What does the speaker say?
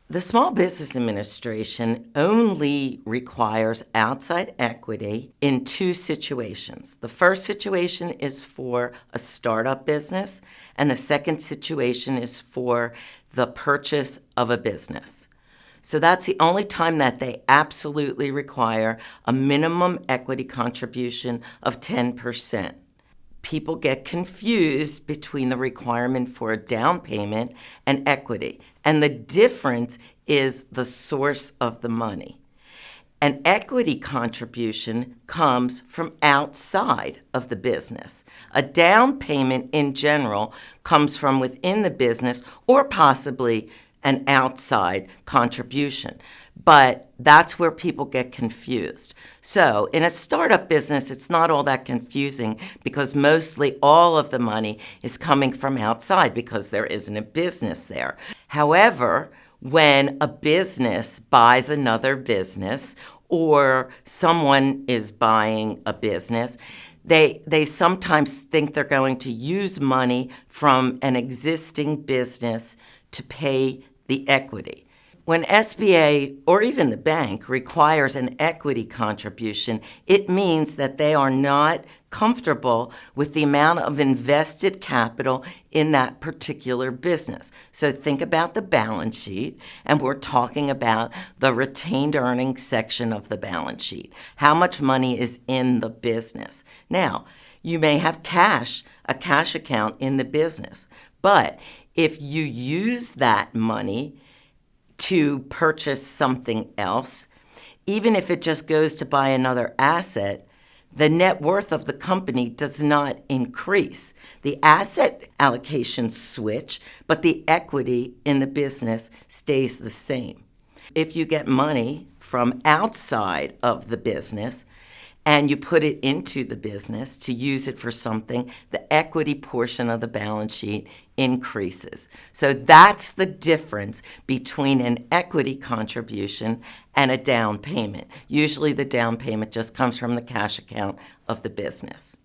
The Small Business Administration only requires outside equity in two situations. The first situation is for a startup business, and the second situation is for the purchase of a business. So that's the only time that they absolutely require a minimum equity contribution of 10%. People get confused between the requirement for a down payment and equity. And the difference is the source of the money. An equity contribution comes from outside of the business. A down payment in general comes from within the business or possibly an outside contribution. But that's where people get confused. So in a startup business, it's not all that confusing because mostly all of the money is coming from outside because there isn't a business there. However, when a business buys another business or someone is buying a business, they sometimes think they're going to use money from an existing business to pay the equity. When SBA or even the bank requires an equity contribution, it means that they are not comfortable with the amount of invested capital in that particular business. So think about the balance sheet, and we're talking about the retained earnings section of the balance sheet. How much money is in the business? Now, you may have a cash account in the business, but if you use that money to purchase something else, even if it just goes to buy another asset, the net worth of the company does not increase. The asset allocations switch, but the equity in the business stays the same. If you get money from outside of the business and you put it into the business to use it for something, the equity portion of the balance sheet increases. So that's the difference between an equity contribution and a down payment. Usually the down payment just comes from the cash account of the business.